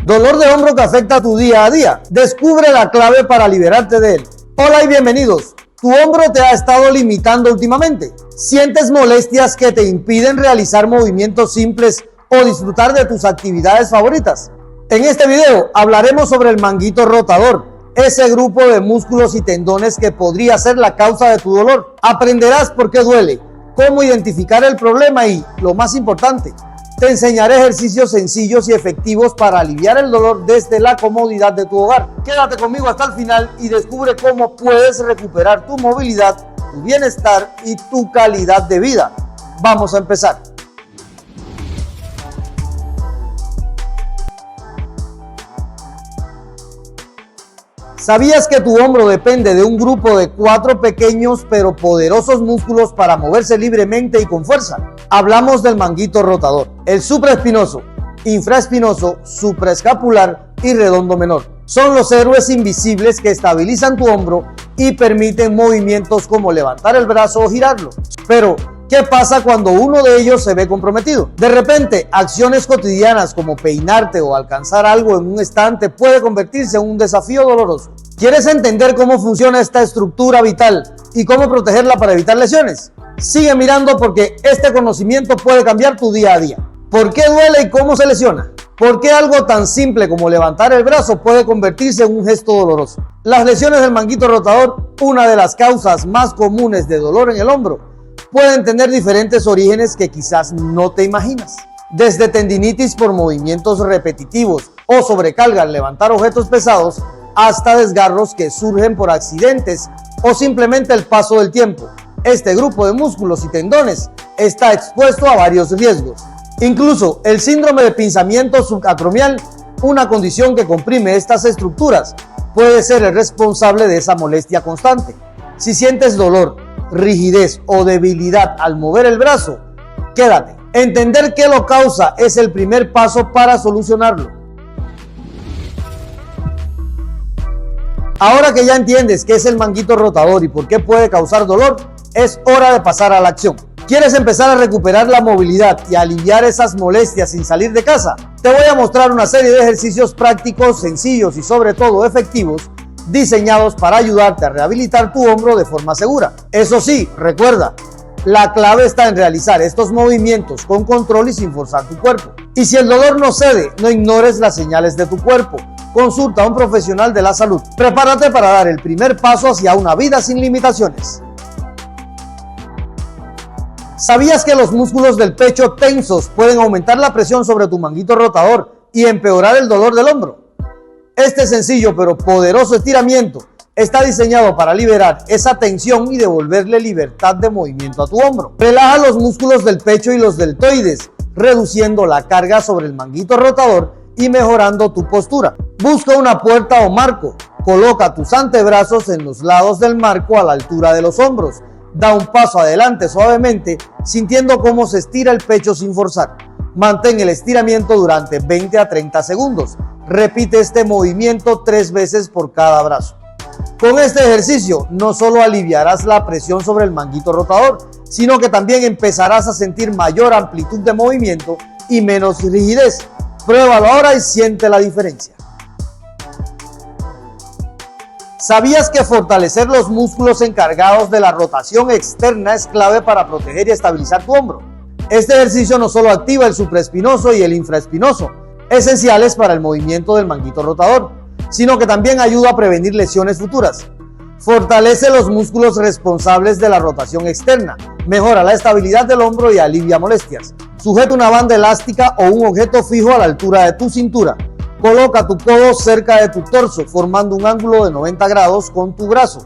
Dolor de hombro que afecta tu día a día. Descubre la clave para liberarte de él. Hola y bienvenidos. ¿Tu hombro te ha estado limitando últimamente? ¿Sientes molestias que te impiden realizar movimientos simples o disfrutar de tus actividades favoritas? En este video hablaremos sobre el manguito rotador, ese grupo de músculos y tendones que podría ser la causa de tu dolor. Aprenderás por qué duele, cómo identificar el problema y, lo más importante, te enseñaré ejercicios sencillos y efectivos para aliviar el dolor desde la comodidad de tu hogar. Quédate conmigo hasta el final y descubre cómo puedes recuperar tu movilidad, tu bienestar y tu calidad de vida. Vamos a empezar. ¿Sabías que tu hombro depende de un grupo de 4 pequeños pero poderosos músculos para moverse libremente y con fuerza? Hablamos del manguito rotador, el supraespinoso, infraespinoso, supraescapular y redondo menor. Son los héroes invisibles que estabilizan tu hombro y permiten movimientos como levantar el brazo o girarlo. Pero, ¿qué pasa cuando uno de ellos se ve comprometido? De repente, acciones cotidianas como peinarte o alcanzar algo en un estante puede convertirse en un desafío doloroso. ¿Quieres entender cómo funciona esta estructura vital y cómo protegerla para evitar lesiones? Sigue mirando porque este conocimiento puede cambiar tu día a día. ¿Por qué duele y cómo se lesiona? ¿Por qué algo tan simple como levantar el brazo puede convertirse en un gesto doloroso? Las lesiones del manguito rotador, una de las causas más comunes de dolor en el hombro, pueden tener diferentes orígenes que quizás no te imaginas. Desde tendinitis por movimientos repetitivos o sobrecarga al levantar objetos pesados, hasta desgarros que surgen por accidentes o simplemente el paso del tiempo. Este grupo de músculos y tendones está expuesto a varios riesgos. Incluso el síndrome de pinzamiento subacromial, una condición que comprime estas estructuras, puede ser el responsable de esa molestia constante. Si sientes dolor, rigidez o debilidad al mover el brazo, quédate. Entender qué lo causa es el primer paso para solucionarlo. Ahora que ya entiendes qué es el manguito rotador y por qué puede causar dolor, es hora de pasar a la acción. ¿Quieres empezar a recuperar la movilidad y aliviar esas molestias sin salir de casa? Te voy a mostrar una serie de ejercicios prácticos, sencillos y sobre todo efectivos, diseñados para ayudarte a rehabilitar tu hombro de forma segura. Eso sí, recuerda, la clave está en realizar estos movimientos con control y sin forzar tu cuerpo. Y si el dolor no cede, no ignores las señales de tu cuerpo. Consulta a un profesional de la salud. Prepárate para dar el primer paso hacia una vida sin limitaciones. ¿Sabías que los músculos del pecho tensos pueden aumentar la presión sobre tu manguito rotador y empeorar el dolor del hombro? Este sencillo pero poderoso estiramiento está diseñado para liberar esa tensión y devolverle libertad de movimiento a tu hombro. Relaja los músculos del pecho y los deltoides, reduciendo la carga sobre el manguito rotador y mejorando tu postura. Busca una puerta o marco. Coloca tus antebrazos en los lados del marco a la altura de los hombros. Da un paso adelante suavemente, sintiendo cómo se estira el pecho sin forzar. Mantén el estiramiento durante 20 a 30 segundos. Repite este movimiento 3 veces por cada brazo. Con este ejercicio no solo aliviarás la presión sobre el manguito rotador, sino que también empezarás a sentir mayor amplitud de movimiento y menos rigidez. Pruébalo ahora y siente la diferencia. ¿Sabías que fortalecer los músculos encargados de la rotación externa es clave para proteger y estabilizar tu hombro? Este ejercicio no solo activa el supraespinoso y el infraespinoso, esenciales para el movimiento del manguito rotador, sino que también ayuda a prevenir lesiones futuras. Fortalece los músculos responsables de la rotación externa, mejora la estabilidad del hombro y alivia molestias. Sujeta una banda elástica o un objeto fijo a la altura de tu cintura. Coloca tu codo cerca de tu torso, formando un ángulo de 90 grados con tu brazo.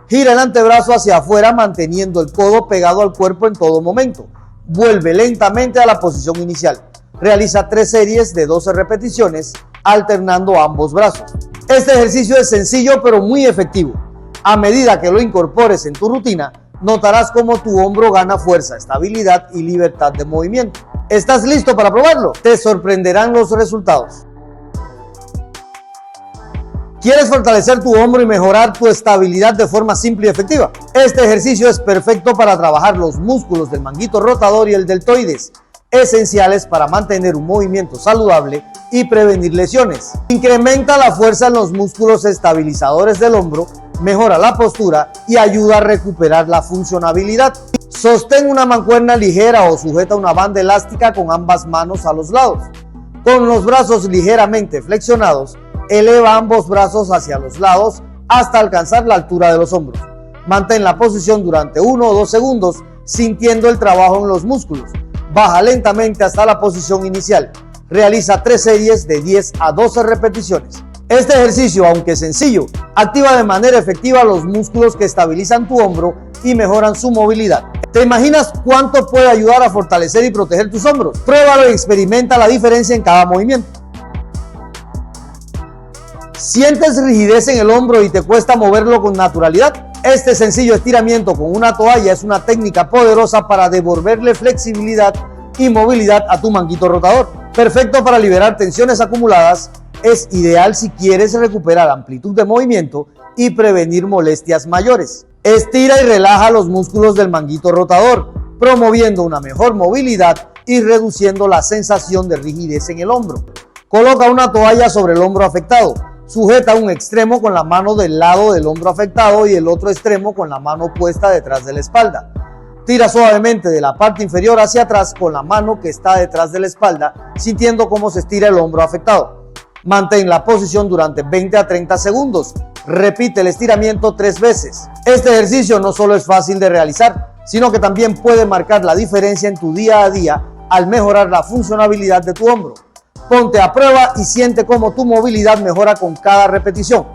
Gira el antebrazo hacia afuera, manteniendo el codo pegado al cuerpo en todo momento. Vuelve lentamente a la posición inicial. Realiza 3 series de 12 repeticiones, alternando ambos brazos. Este ejercicio es sencillo pero muy efectivo. A medida que lo incorpores en tu rutina, notarás cómo tu hombro gana fuerza, estabilidad y libertad de movimiento. ¿Estás listo para probarlo? Te sorprenderán los resultados. ¿Quieres fortalecer tu hombro y mejorar tu estabilidad de forma simple y efectiva? Este ejercicio es perfecto para trabajar los músculos del manguito rotador y el deltoides, esenciales para mantener un movimiento saludable y prevenir lesiones. Incrementa la fuerza en los músculos estabilizadores del hombro, mejora la postura y ayuda a recuperar la funcionabilidad. Sostén una mancuerna ligera o sujeta una banda elástica con ambas manos a los lados. Con los brazos ligeramente flexionados, eleva ambos brazos hacia los lados hasta alcanzar la altura de los hombros. Mantén la posición durante 1 o 2 segundos sintiendo el trabajo en los músculos. Baja lentamente hasta la posición inicial. Realiza 3 series de 10 a 12 repeticiones. Este ejercicio, aunque sencillo, activa de manera efectiva los músculos que estabilizan tu hombro y mejoran su movilidad. ¿Te imaginas cuánto puede ayudar a fortalecer y proteger tus hombros? Pruébalo y experimenta la diferencia en cada movimiento. ¿Sientes rigidez en el hombro y te cuesta moverlo con naturalidad? Este sencillo estiramiento con una toalla es una técnica poderosa para devolverle flexibilidad y movilidad a tu manguito rotador. Perfecto para liberar tensiones acumuladas, es ideal si quieres recuperar amplitud de movimiento y prevenir molestias mayores. Estira y relaja los músculos del manguito rotador, promoviendo una mejor movilidad y reduciendo la sensación de rigidez en el hombro. Coloca una toalla sobre el hombro afectado. Sujeta un extremo con la mano del lado del hombro afectado y el otro extremo con la mano puesta detrás de la espalda. Tira suavemente de la parte inferior hacia atrás con la mano que está detrás de la espalda, sintiendo cómo se estira el hombro afectado. Mantén la posición durante 20 a 30 segundos. Repite el estiramiento 3 veces. Este ejercicio no solo es fácil de realizar, sino que también puede marcar la diferencia en tu día a día al mejorar la funcionabilidad de tu hombro. Ponte a prueba y siente cómo tu movilidad mejora con cada repetición.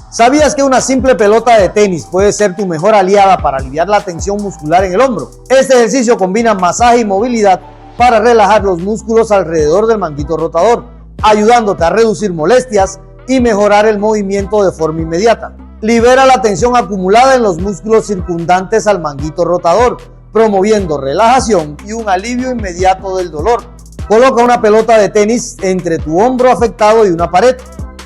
¿Sabías que una simple pelota de tenis puede ser tu mejor aliada para aliviar la tensión muscular en el hombro? Este ejercicio combina masaje y movilidad para relajar los músculos alrededor del manguito rotador, ayudándote a reducir molestias y mejorar el movimiento de forma inmediata. Libera la tensión acumulada en los músculos circundantes al manguito rotador, promoviendo relajación y un alivio inmediato del dolor. Coloca una pelota de tenis entre tu hombro afectado y una pared.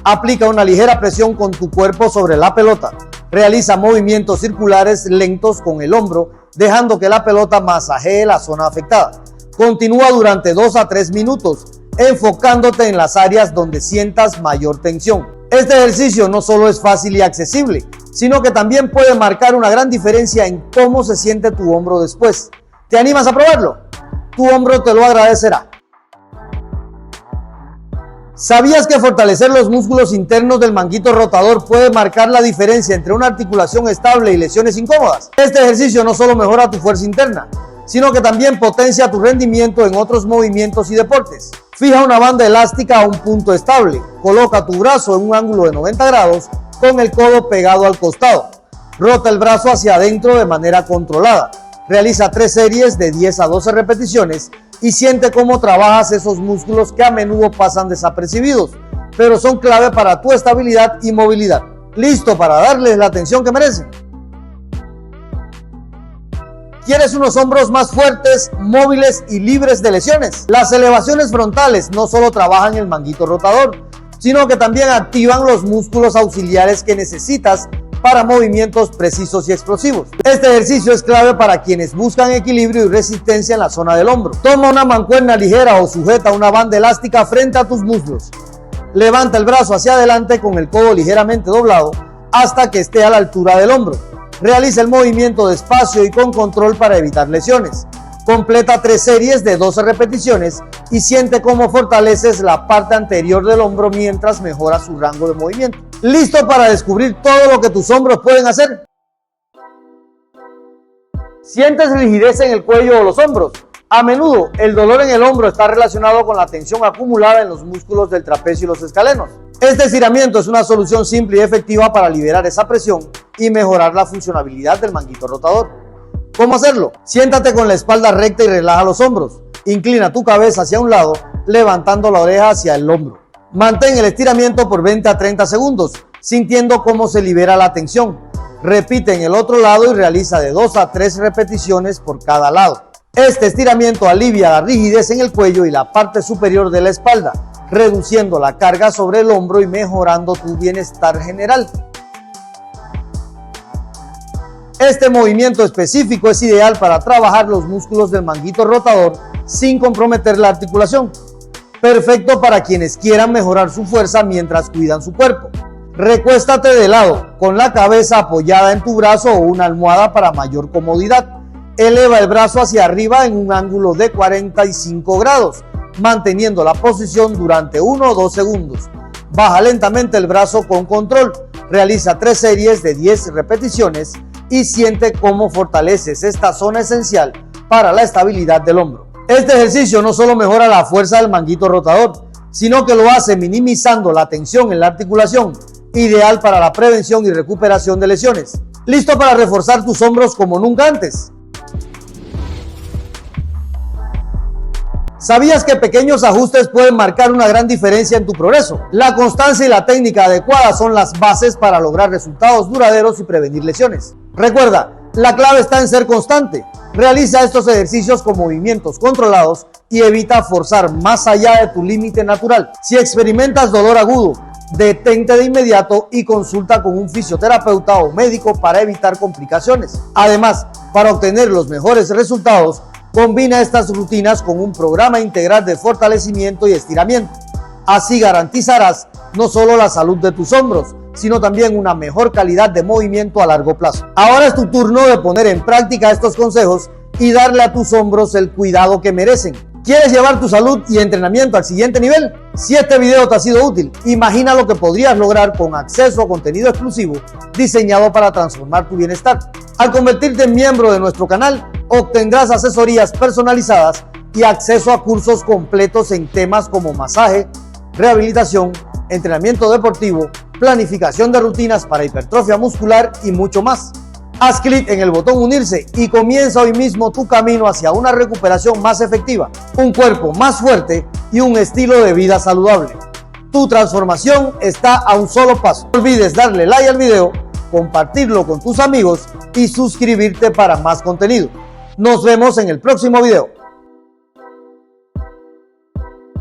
Aplica una ligera presión con tu cuerpo sobre la pelota. Realiza movimientos circulares lentos con el hombro, dejando que la pelota masajee la zona afectada. Continúa durante 2 a 3 minutos, enfocándote en las áreas donde sientas mayor tensión. Este ejercicio no solo es fácil y accesible, sino que también puede marcar una gran diferencia en cómo se siente tu hombro después. ¿Te animas a probarlo? Tu hombro te lo agradecerá. ¿Sabías que fortalecer los músculos internos del manguito rotador puede marcar la diferencia entre una articulación estable y lesiones incómodas? Este ejercicio no solo mejora tu fuerza interna, sino que también potencia tu rendimiento en otros movimientos y deportes. Fija una banda elástica a un punto estable. Coloca tu brazo en un ángulo de 90 grados con el codo pegado al costado. Rota el brazo hacia adentro de manera controlada. Realiza 3 series de 10 a 12 repeticiones y siente cómo trabajas esos músculos que a menudo pasan desapercibidos, pero son clave para tu estabilidad y movilidad. ¿Listo para darles la atención que merecen? ¿Quieres unos hombros más fuertes, móviles y libres de lesiones? Las elevaciones frontales no solo trabajan el manguito rotador, sino que también activan los músculos auxiliares que necesitas para movimientos precisos y explosivos. Este ejercicio es clave para quienes buscan equilibrio y resistencia en la zona del hombro. Toma una mancuerna ligera o sujeta una banda elástica frente a tus muslos. Levanta el brazo hacia adelante con el codo ligeramente doblado hasta que esté a la altura del hombro. Realiza el movimiento despacio y con control para evitar lesiones. Completa 3 series de 12 repeticiones y siente cómo fortaleces la parte anterior del hombro mientras mejoras su rango de movimiento. ¿Listo para descubrir todo lo que tus hombros pueden hacer? ¿Sientes rigidez en el cuello o los hombros? A menudo, el dolor en el hombro está relacionado con la tensión acumulada en los músculos del trapecio y los escalenos. Este estiramiento es una solución simple y efectiva para liberar esa presión y mejorar la funcionabilidad del manguito rotador. ¿Cómo hacerlo? Siéntate con la espalda recta y relaja los hombros. Inclina tu cabeza hacia un lado, levantando la oreja hacia el hombro. Mantén el estiramiento por 20 a 30 segundos, sintiendo cómo se libera la tensión. Repite en el otro lado y realiza de 2 a 3 repeticiones por cada lado. Este estiramiento alivia la rigidez en el cuello y la parte superior de la espalda, reduciendo la carga sobre el hombro y mejorando tu bienestar general. Este movimiento específico es ideal para trabajar los músculos del manguito rotador sin comprometer la articulación. Perfecto para quienes quieran mejorar su fuerza mientras cuidan su cuerpo. Recuéstate de lado, con la cabeza apoyada en tu brazo o una almohada para mayor comodidad. Eleva el brazo hacia arriba en un ángulo de 45 grados, manteniendo la posición durante 1 o 2 segundos. Baja lentamente el brazo con control. Realiza 3 series de 10 repeticiones y siente cómo fortaleces esta zona esencial para la estabilidad del hombro. Este ejercicio no solo mejora la fuerza del manguito rotador, sino que lo hace minimizando la tensión en la articulación, ideal para la prevención y recuperación de lesiones. ¿Listo para reforzar tus hombros como nunca antes? ¿Sabías que pequeños ajustes pueden marcar una gran diferencia en tu progreso? La constancia y la técnica adecuada son las bases para lograr resultados duraderos y prevenir lesiones. Recuerda, la clave está en ser constante. Realiza estos ejercicios con movimientos controlados y evita forzar más allá de tu límite natural. Si experimentas dolor agudo, detente de inmediato y consulta con un fisioterapeuta o médico para evitar complicaciones. Además, para obtener los mejores resultados, combina estas rutinas con un programa integral de fortalecimiento y estiramiento. Así garantizarás no solo la salud de tus hombros, sino también una mejor calidad de movimiento a largo plazo. Ahora es tu turno de poner en práctica estos consejos y darle a tus hombros el cuidado que merecen. ¿Quieres llevar tu salud y entrenamiento al siguiente nivel? Si este video te ha sido útil, imagina lo que podrías lograr con acceso a contenido exclusivo diseñado para transformar tu bienestar. Al convertirte en miembro de nuestro canal, obtendrás asesorías personalizadas y acceso a cursos completos en temas como masaje, rehabilitación, entrenamiento deportivo, planificación de rutinas para hipertrofia muscular y mucho más. Haz clic en el botón unirse y comienza hoy mismo tu camino hacia una recuperación más efectiva, un cuerpo más fuerte y un estilo de vida saludable. Tu transformación está a un solo paso. No olvides darle like al video, compartirlo con tus amigos y suscribirte para más contenido. Nos vemos en el próximo video.